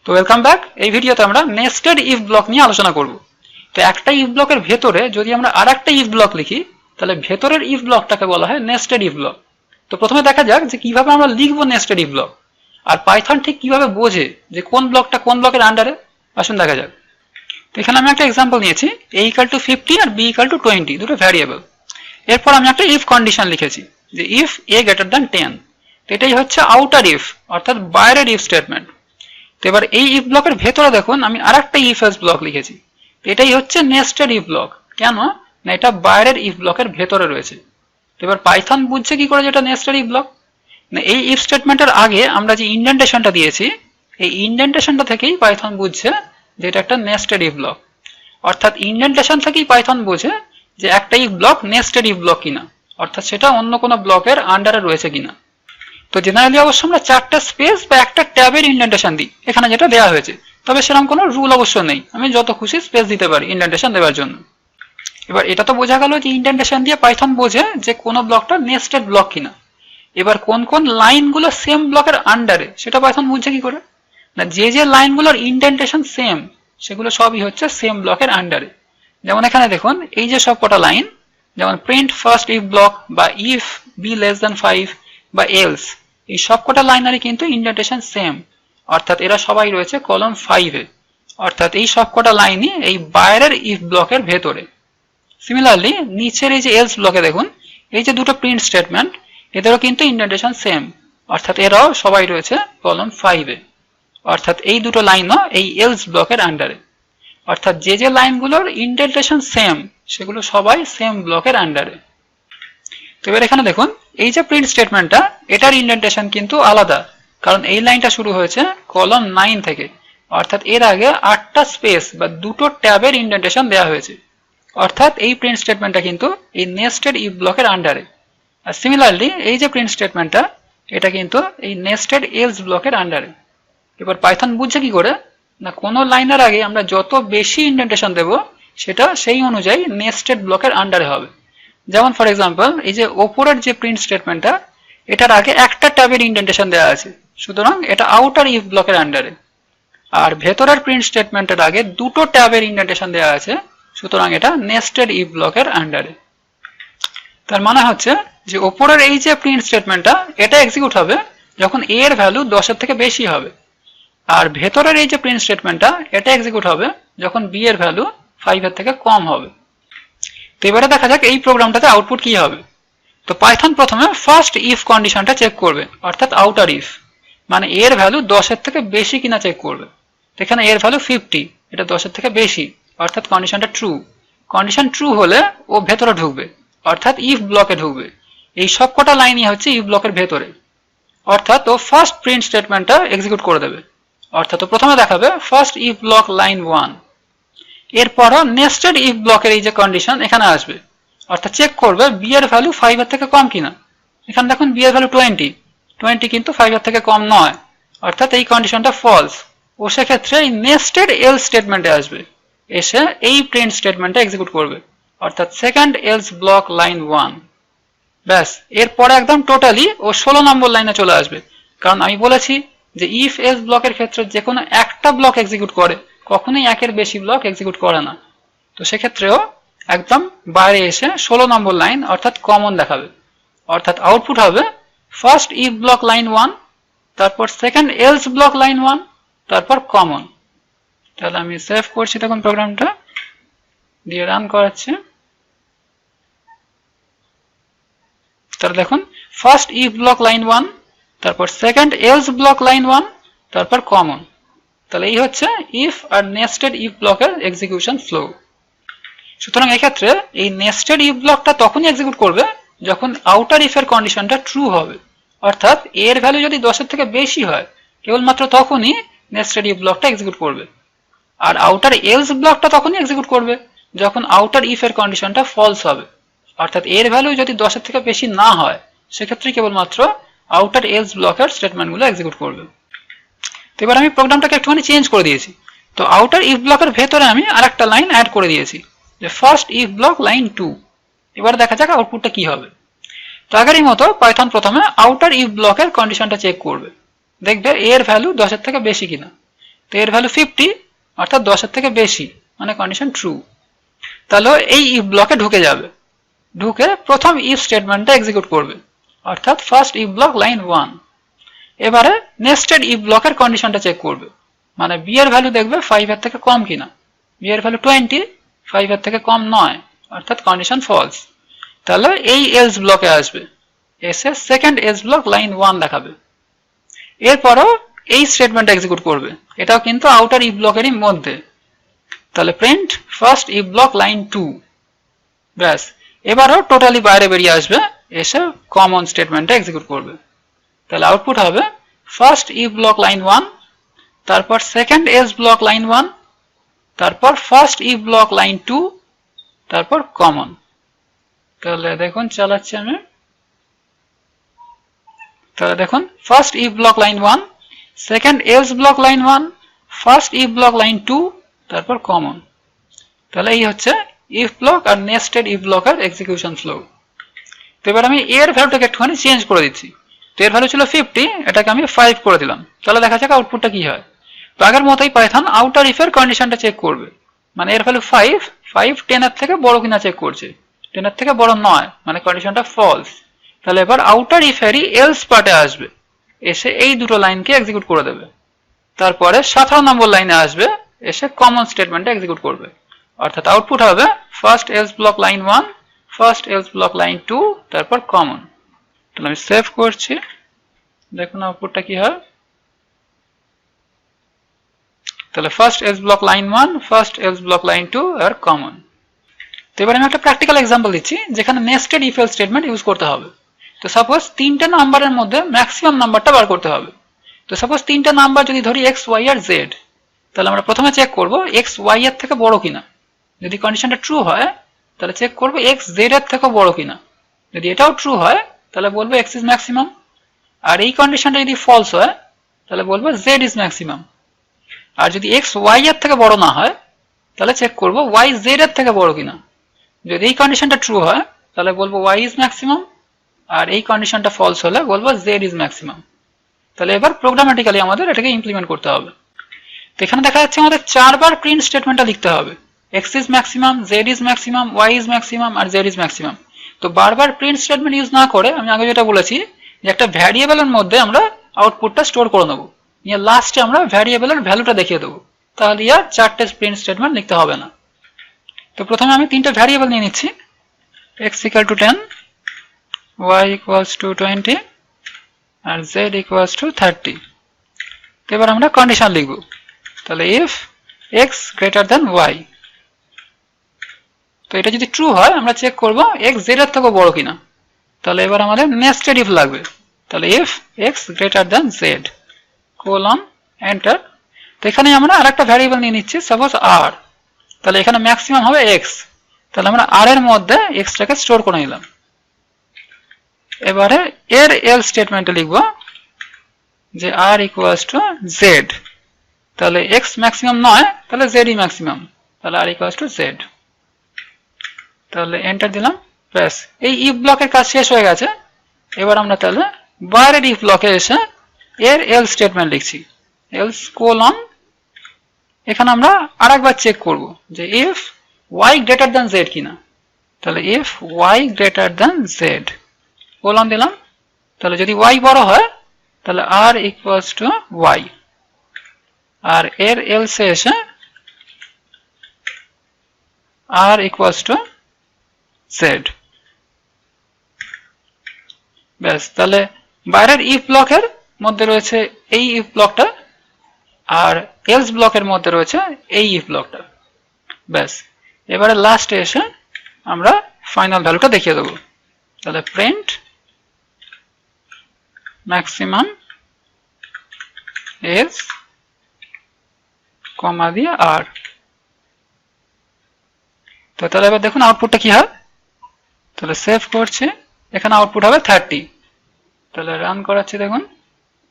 তো welcome back. এই ভিডিওতে আমরা নেস্টেড ইফ ব্লক নিয়ে আলোচনা করব। তো একটা ইফ ব্লকের ভেতরে যদি আমরা আরেকটা ইফ ব্লক লিখি তাহলে ভেতরের ইফ ব্লকটাকে বলা হয় নেস্টেড ইফ ব্লক। তো প্রথমে দেখা যাক যে কিভাবে আমরা লিখবো নেস্টেড ইফ ব্লক, আর পাইথন ঠিক কিভাবে বোঝে যে কোন ব্লকটা কোন ব্লকের আন্ডারে। আসুন দেখা যাক। তো এখানে আমি একটা এক্সাম্পল নিয়েছি, a = 50 আর b = 20, দুটো ভ্যারিয়েবল। এরপর আমি একটা ইফ কন্ডিশন লিখেছি যে ইফ a > 10। তো এটাই হচ্ছে আউটার ইফ, অর্থাৎ বাইরের ইফ স্টেটমেন্ট। তো এবার এই ইফ ব্লকের ভেতরে দেখুন আমি আরেকটা ইফ এলস ব্লক লিখেছি। এটাই হচ্ছে নেস্টেড ইফ ব্লক। কেন না, এটা বাইরের ইফ ব্লকের ভেতরে রয়েছে। তো এবার পাইথন বুঝছে কি করে যেটা নেস্টেড ইফ ব্লক না, এই ইফ স্টেটমেন্টের আগে আমরা যে ইন্ডেন্টেশনটা দিয়েছি এই ইন্ডেন্টেশনটা থেকেই পাইথন বুঝছে যে এটা একটা নেস্টেড ইফ ব্লক। অর্থাৎ ইন্ডেন্টেশন থেকেই পাইথন বোঝে যে একটা if block nested if block কিনা, অর্থাৎ সেটা অন্য কোনো ব্লকের আন্ডারে রয়েছে কিনা। তো জেনারেলি অবশ্য আমরা 4টা স্পেস বা একটা ট্যাবের ইন্ডেন্টেশন দিই এখানে যেটা দেওয়া হয়েছে, তবে সেরকম কোনো রুল অবশ্য নেই, আমি যত খুশি স্পেস দিতে পারি ইন্ডেন্টেশন দেওয়ার জন্য। এবার এটা তো বোঝা গেল যে ইন্ডেন্টেশন দিয়ে পাইথন বোঝে যে কোনো ব্লকটা নেস্টেড ব্লক কিনা। এবার কোন কোন লাইনগুলো সেম ব্লকের আন্ডারে সেটা পাইথন বুঝছে কি করে না, যে লাইনগুলোর ইন্ডেন্টেশন সেম সেগুলো সবই হচ্ছে সেম ব্লকের আন্ডারে। যেমন এখানে দেখুন এই যে সব কটা লাইন, যেমন প্রিন্ট ফার্স্ট ইফ ব্লক বা ইফ b <5 বা এলস, এই সবকটা লাইনারই কিন্তু ইন্ডেন্টেশন সেম, অর্থাৎ এরা সবাই রয়েছে কলম 5-এ। অর্থাৎ এই সবকটা লাইনই এই বাইরের ইফ ব্লকের ভেতরে। সিমিলারলি নিচের এই যে এলস ব্লকে দেখুন এই যে দুটো প্রিন্ট স্টেটমেন্ট, এদেরও কিন্তু ইন্ডেন্টেশন সেম, অর্থাৎ এরাও সবাই রয়েছে কলম 5-এ। অর্থাৎ এই দুটো লাইনও এই এলস ব্লকের আন্ডারে। অর্থাৎ যে লাইনগুলোর ইন্ডেন্টেশন সেম সেগুলো সবাই সেম ব্লকের আন্ডারে। তো এবার এখানে দেখুন এই যে প্রিন্ট স্টেটমেন্টটা এটার ইন্ডেন্টেশন কিন্তু আলাদা, কারণ এই লাইনটা শুরু হয়েছে কলম 9 থেকে, অর্থাৎ এর আগে 8টা স্পেস বা দুটো ট্যাবের ইন্ডেন্টেশন দেওয়া হয়েছে। অর্থাৎ এই প্রিন্ট স্টেটমেন্টটা কিন্তু এই নেস্টেড ইফ ব্লকের আন্ডারে। আর সিমিলারলি এই যে প্রিন্ট স্টেটমেন্টটা এটা কিন্তু এই নেস্টেড এলস ব্লকের আন্ডারে। এবার পাইথন বুঝছে কি করে না, কোনো লাইনের আগে আমরা যত বেশি ইন্ডেন্টেশন দেব সেটা সেই অনুযায়ী নেস্টেড ব্লকের আন্ডারে হবে। যেমন ফর এক্সাম্পল এই যে ওপরের যে প্রিন্ট স্টেটমেন্টটা এটার আগে একটা ট্যাবের ইন্ডেন্টেশন দেওয়া আছে, সুতরাং এটা আউটার ইফ ব্লকের আন্ডারে। আর ভেতরের প্রিন্ট স্টেটমেন্টের আগে দুটো ট্যাবের ইন্ডেন্টেশন দেওয়া আছে, সুতরাং এটা নেস্টেড ইফ ব্লকের আন্ডারে। তার মানে হচ্ছে যে ওপরের এই যে প্রিন্ট স্টেটমেন্টটা এটা এক্সিকিউট হবে যখন a এর ভ্যালু 10-এর থেকে বেশি হবে, আর ভেতরের এই যে প্রিন্ট স্টেটমেন্টটা এটা এক্সিকিউট হবে যখন b এর ভ্যালু 5-এর থেকে কম হবে। তো এবারে দেখা যাক এই প্রোগ্রামটাতে আউটপুট কি হবে। তো পাইথন প্রথমে ফার্স্ট ইফ কন্ডিশনটা চেক করবে, অর্থাৎ আউটার ইফ, মানে এর ভ্যালু 10-এর থেকে বেশি কিনা চেক করবে। তো এখানে এর ভ্যালু 50, এটা 10-এর থেকে বেশি, অর্থাৎ কন্ডিশনটা ট্রু। কন্ডিশন ট্রু হলে ও ভেতরে ঢুকবে, অর্থাৎ ইফ ব্লকে ঢুকবে। এই সব কটা লাইনই হচ্ছে ইফ ব্লকের ভেতরে, অর্থাৎ ও ফার্স্ট প্রিন্ট স্টেটমেন্টটা এক্সিকিউট করে দেবে। অর্থাৎ ও প্রথমে দেখাবে ফার্স্ট ইফ ব্লক লাইন 1, এরপরও নেস্টেড ইফ ব্লকের এই যে কন্ডিশন এখানে আসবে, অর্থাৎ চেক করবে b এর ভ্যালু 5-এর থেকে কম কিনা। এখানে দেখুন b এর ভ্যালু 20 কিন্তু 5-এর থেকে কম নয়, অর্থাৎ এই কন্ডিশনটা ফলস। ও সেক্ষেত্রে এই নেস্টেড এলস স্টেটমেন্টে আসবে, এসে এই প্রিন্ট স্টেটমেন্টটা এক্সিকিউট করবে, অর্থাৎ সেকেন্ড এলস ব্লক লাইন 1। ব্যাস, এরপরে একদম টোটালি ও 16 নম্বর লাইনে চলে আসবে, কারণ আমি বলেছি যে ইফ এলস ব্লকের ক্ষেত্রে যে কোনো একটা ব্লক এক্সিকিউট করে, কখনোই একের বেশি ব্লক এক্সিকিউট করে না। তো সেক্ষেত্রেও একদম বাইরে এসে 16 নম্বর লাইন অর্থাৎ কমন দেখাবে, অর্থাৎ আউটপুট হবে ফার্স্ট ইফ ব্লক লাইন 1, তারপর সেকেন্ড এলস ব্লক লাইন 1, তারপর কমন। তাহলে আমি সেভ করছি, তখন প্রোগ্রামটা দিয়ে রান করাচ্ছি। তাহলে দেখুন ফার্স্ট ইফ ব্লক লাইন 1, তারপর সেকেন্ড এলস ব্লক লাইন 1, তারপর কমন। তাহলে এই হচ্ছে ইফ আর নেস্টেড ইফ ব্লকের এক্সিকিউশন ফ্লো। সুতরাং এক্ষেত্রে এই নেস্টেড ইফ ব্লকটা তখনই এক্সিকিউট করবে যখন আউটার ইফের কন্ডিশনটা ট্রু হবে, অর্থাৎ এর ভ্যালু যদি 10-এর থেকে বেশি হয় কেবলমাত্র তখনই নেস্টেড ইফ ব্লকটা এক্সিকিউট করবে। আর আউটার এলস ব্লকটা তখনই এক্সিকিউট করবে যখন আউটার ইফের কন্ডিশনটা ফলস হবে, অর্থাৎ এর ভ্যালু যদি 10-এর থেকে বেশি না হয় সেক্ষেত্রে কেবলমাত্র আউটার এলস ব্লকের স্টেটমেন্টগুলো এক্সিকিউট করবে। তো এবার আমি প্রোগ্রামটাকে একটুখানি চেঞ্জ করে দিয়েছি। তো আউটার ইফ ব্লকের ভেতরে আমি আরেকটা লাইন অ্যাড করে দিয়েছি যে ফার্স্ট ইফ ব্লক লাইন 2। এবার দেখা যাক আউটপুটটা কি হবে। তো আগেরই মতো পাইথন প্রথমে আউটার ইফ ব্লকের কন্ডিশনটা চেক করবে, দেখবে এর ভ্যালু 10-এর থেকে বেশি কিনা। তো এর ভ্যালু 50 অর্থাৎ 10 এর থেকে বেশি মানে কন্ডিশন ট্রু। তাহলে এই ইফ ব্লকে ঢুকে যাবে, ঢুকে প্রথম ইফ স্টেটমেন্টটা এক্সিকিউট করবে অর্থাৎ ফার্স্ট ইফ ব্লক লাইন 1। এবারে নেস্টেড ইফ ব্লকের কন্ডিশনটা চেক করবে, মানে বি এর ভ্যালু দেখবে 5 এর থেকে কম কিনা। বি এর ভ্যালু 20, 5 এর থেকে কম নয় অর্থাৎ কন্ডিশন ফলস। তাহলে এই এলস ব্লকে আসবে, এসে সেকেন্ড এলস ব্লক লাইন 1 দেখাবে। এরপরও এই স্টেটমেন্ট এক্সিকিউট করবে, এটাও কিন্তু আউটার ইফ ব্লকেরই মধ্যে। তাহলে print first if block line 2। ব্যাস, এবারও টোটালি বাইরে বেরিয়ে আসবে, এসে কমন স্টেটমেন্টটা এক্সিকিউট করবে। তাহলে আউটপুট হবে ফার্স্ট ইফ ব্লক লাইন 1, তারপর সেকেন্ড এলস ব্লক লাইন 1, তারপর ফার্স্ট ইফ ব্লক লাইন 2, তারপর কমন। তাহলে দেখুন চালাচ্ছি আমি। তাহলে দেখুন first if block line 1, second else block line 1, first if block line 2, তারপর কমন। তাহলে এই হচ্ছে ইফ ব্লক আর নেস্টেড ইফ ব্লকের এক্সিকিউশন ফ্লো। তো এবার আমি এর ভ্যালুটাকে একটুখানি চেঞ্জ করে দিচ্ছি। তো এর ভ্যালু ছিল 50, এটাকে আমি 5 করে দিলাম। তাহলে দেখা যাক আউটপুটটা কি হয়। তো আগের মতোই পাইথন আউটার ইফের কন্ডিশনটা চেক করবে, মানে এর ভ্যালু 5, 10 এর থেকে বড় কিনা চেক করছে। 10 এর থেকে বড় নয় মানে কন্ডিশনটা ফলস। তাহলে এবার আউটার ইফেরই এলস পার্টে আসবে, এসে এই দুটো লাইনকে এক্সিকিউট করে দেবে। তারপরে 17 নম্বর লাইনে আসবে, এসে কমন স্টেটমেন্টটা এক্সিকিউট করবে। অর্থাৎ আউটপুট হবে first else block line 1, first else block line 2, তারপর কমন। তাহলে আমি সেভ করছি, দেখুন আউটপুটটা কি হয়। তাহলে first else block line 1, first else block line 2 আর কমন। তো এবার আমি একটা প্র্যাকটিক্যাল এক্সাম্পল দিচ্ছি যেখানে nested if else statement use করতে হবে। তো সাপোজ তিনটে নাম্বারের মধ্যে ম্যাক্সিমাম নাম্বারটা বার করতে হবে। তো সাপোজ তিনটে নাম্বার যদি ধরি x, y আর z, তাহলে আমরা প্রথমে চেক করব x, y এর থেকে বড় কিনা। যদি কন্ডিশনটা ট্রু হয় তাহলে চেক করব x, z এর থেকে বড় কিনা। যদি এটাও ট্রু হয় তাহলে বলবো x ইজ ম্যাক্সিমাম। আর এই কন্ডিশনটা যদি ফলস হয় তাহলে বলবো z ইজ ম্যাক্সিমাম। আর যদি x, y এর থেকে বড় না হয় তাহলে চেক করব y, z এর থেকে বড় কিনা। যদি এই কন্ডিশনটা ট্রু হয় তাহলে বলবো y ইজ ম্যাক্সিমাম। আর এই কন্ডিশনটা ফলস হলে বলবো z ইজ ম্যাক্সিমাম। তাহলে এবার প্রোগ্রামেটিক্যালি আমাদের এটাকে ইমপ্লিমেন্ট করতে হবে। তো এখানে দেখা যাচ্ছে আমাদের 4 বার প্রিন্ট স্টেটমেন্টটা লিখতে হবে। x is maximum, z is maximum, y is maximum আর z ইজ ম্যাক্সিমাম। তো বারবার প্রিন্ট স্টেটমেন্ট ইউজ না করে আমি আগে যেটা বলেছি যে একটা ভ্যারিয়েবলের মধ্যে আমরা আউটপুটটা স্টোর করে নেব, নিয়ে লাস্টে আমরা ভ্যারিয়েবলের ভ্যালুটা দেখিয়ে দেবো। তাহলে আর 4টে প্রিন্ট স্টেটমেন্ট লিখতে হবে না। তো প্রথমে আমি 3টে ভ্যারিয়েবল নিয়ে নিচ্ছি, x equal to 10, y equals to 20 R z equals to 30। তো এবার আমরা কন্ডিশন লিখব। তাহলে if x greater than y, তো এটা যদি ট্রু হয় আমরা চেক করব x z এর থেকে বড় কিনা। তাহলে এবার আমাদের নেস্টেড ইফ লাগবে। তাহলে if x greater than z colon enter। তো এখানে আমরা আরেকটা ভ্যারিয়েবল নিয়ে নিচ্ছি, সাপোজ r। তাহলে এখানে ম্যাক্সিমাম হবে x, তাহলে আমরা r এর মধ্যে x টাকে স্টোর করে নিলাম। এবারে এর এল স্টেটমেন্টে লিখব যে r equals to z। তাহলে x ম্যাক্সিমাম নয়, তাহলে z ই ম্যাক্সিমাম, তাহলে r equals to z। তাহলে এন্টার দিলাম, ব্যাস এই ইফ ব্লকের কাজ শেষ হয়ে গেছে। এবার আমরা তাহলে বাইরের ইফ ব্লকে এসে এর এল স্টেটমেন্ট লিখছি, এলস কোলন। এখানে আমরা আরেকবার চেক করব যে if y greater than z কিনা। তাহলে if y greater than z colon দিলাম। তাহলে যদি y বড় হয় তাহলে r equals to y। আর এর এলসে এসে r equals to z। ব্যাস, তাহলে বাইরের ইফ ব্লকের মধ্যে রয়েছে এই ইফ ব্লকটা, আর এলস ব্লকের মধ্যে রয়েছে এই ইফ ব্লকটা। ব্যাস, এবারে লাস্টে এসে আমরা ফাইনাল ভ্যালুটা দেখিয়ে দেবো। তাহলে প্রিন্ট ম্যাক্সিমাম এজ কমা দিয়ে আর। তো তাহলে এবার দেখুন আউটপুটটা কি হয়। তাহলে সেভ করছি, এখানে আউটপুট হবে 30। তাহলে রান করাচ্ছি, দেখুন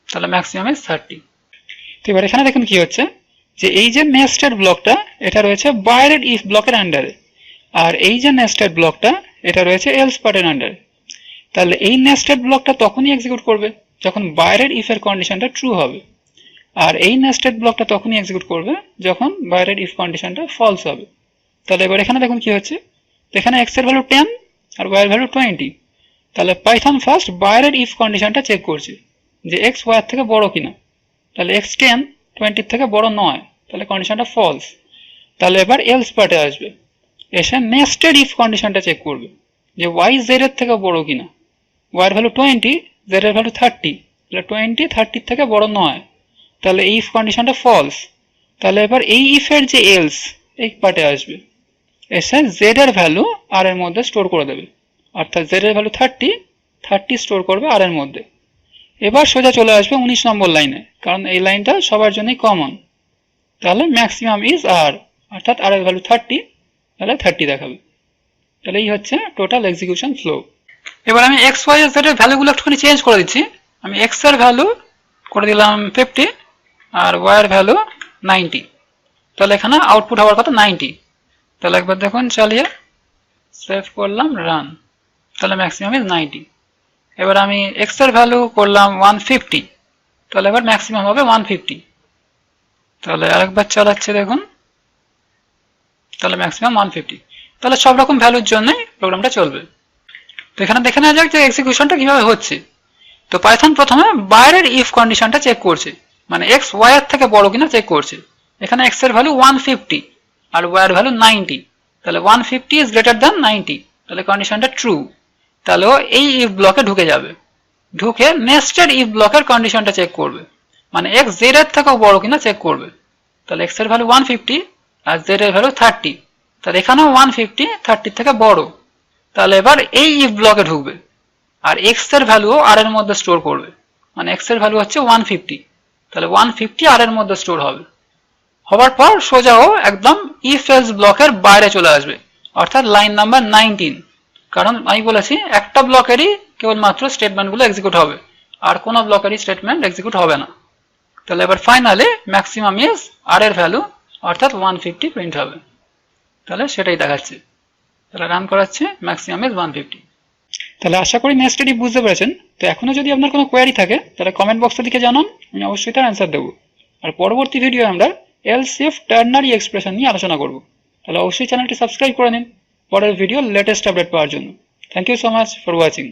তাহলে ম্যাক্সিমাম এজ 30। তো এবার এখানে দেখুন কি হচ্ছে যে এই যে নেস্টেড ব্লকটা এটা রয়েছে বাইরের ইফ ব্লকের আন্ডারে, আর এই যে নেস্টেড ব্লকটা এটা রয়েছে এলস পার্টের আন্ডারে। তাহলে এই নেস্টেড ব্লকটা তখনই এক্সিকিউট করবে যখন বাইরের ইফ এর কন্ডিশনটা ট্রু হবে। আর এই নেস্টেড ব্লকটা তখনই এক্সিকিউট করবে যখন বাইরের ইফ কন্ডিশনটা ফলস হবে। তাহলে এবার এখানে দেখুন কি হচ্ছে, এখানে x এর ভ্যালু 10 আর y এর ভ্যালু 20। তাহলে পাইথন ফার্স্ট বাইরের ইফ কন্ডিশনটা চেক করছে যে x y এর থেকে বড় কিনা। তাহলে x 10 20 এর থেকে বড় নয়, তাহলে কন্ডিশনটা ফলস। তাহলে এবার এলস পার্টে আসবে, এসে নেস্টেড ইফ কন্ডিশনটা চেক করবে যে y z এর থেকে বড় কিনা। y এর ভ্যালু 20, z এর ভ্যালু 30, তাহলে 20 30 এর থেকে বড় নয়, তাহলে এই ইফ কন্ডিশনটা ফলস। তাহলে এবার এই ইফের যে এলস এই পার্টে আসবে, এসে z এর ভ্যালু r এর মধ্যে স্টোর করে দেবে, অর্থাৎ z এর ভ্যালু 30 স্টোর করবে r এর মধ্যে। এবার সোজা চলে আসবে 19 নম্বর লাইনে, কারণ এই লাইনটা সবার জন্যই কমন। তাহলে ম্যাক্সিমাম ইজ r, অর্থাৎ r এর ভ্যালু 30, তাহলে 30 দেখাবে। তাহলে এই হচ্ছে টোটাল এক্সিকিউশন ফ্লো। এবার আমি x y z এর ভ্যালুগুলো একটুখানি চেঞ্জ করে দিচ্ছি। আমি x এর ভ্যালু করে দিলাম 50 আর y এর ভ্যালু 90। তাহলে এখানে আউটপুট হওয়ার কথা 90। তাহলে একবার দেখুন চালিয়ে সেভ করলাম, রান। তাহলে ম্যাক্সিমাম ইজ 90। এবার আমি x এর ভ্যালু করলাম 150, তাহলে এবার ম্যাক্সিমাম হবে 150। তাহলে আরেকবার চালাচ্ছে দেখুন, তাহলে ম্যাক্সিমাম 150। তাহলে সব রকম ভ্যালুর জন্যই প্রোগ্রামটা চলবে। তো এখানে দেখে নেওয়া যাক যে এক্সিকিউশনটা কিভাবে হচ্ছে। তো পাইথন প্রথমে বাইরের ইফ কন্ডিশনটা চেক করছে, মানে x y এর থেকে বড় কিনা চেক করছে। এখানে x এর ভ্যালু 150 আর y এর ভ্যালু 90, তাহলে 150 ইজ গ্রেটার দ্যান 90, তাহলে কন্ডিশনটা ট্রু। তাহলে ও এই ইফ ব্লকে ঢুকে যাবে, ঢুকে নেস্টেড ইফ ব্লকের কন্ডিশনটা চেক করবে, মানে x z এর থেকেও বড় কিনা চেক করবে। তাহলে x এর ভ্যালু 150 আর z এর ভ্যালু 30, তাহলে এখানেও 150 30 থেকে বড়। তাহলে এবার এই ইফ ব্লকে ঢুকবে আর x এর ভ্যালু r এর মধ্যে স্টোর করবে, মানে x এর ভ্যালু হচ্ছে 150, তাহলে 150 r এর মধ্যে স্টোর হবে। হওয়ার পর সোজাও একদম ইফ এলস ব্লকের বাইরে চলে আসবে, অর্থাৎ লাইন নাম্বার 19। কারণ আমি বলেছি একটা ব্লকেরই কেবলমাত্র স্টেটমেন্টগুলো এক্সিকিউট হবে, আর কোনো ব্লকেরই স্টেটমেন্ট এক্সিকিউট হবে না। তাহলে এবার ফাইনালি ম্যাক্সিমাম ইজ r এর ভ্যালু, অর্থাৎ 150 প্রিন্ট হবে। তাহলে সেটাই দেখাচ্ছে। তাহলে রান করাচ্ছে, ম্যাক্সিমাম ইজ 150। তাহলে আশা করি নেস্টেড ইফ বুঝতে পেরেছেন। তো এখনো যদি আপনার কোনো কোয়ারি থাকে তাহলে কমেন্ট বক্সে লিখে জানান, আমি অবশ্যই তার অ্যান্সার দেবো। আর পরবর্তী ভিডিও আমরা এলস ইফ টার্নারি এক্সপ্রেশন নিয়ে আলোচনা করব। তাহলে অবশ্যই চ্যানেলটি সাবস্ক্রাইব করে নিন পরের ভিডিও লেটেস্ট আপডেট পাওয়ার জন্য। Thank you so much for watching.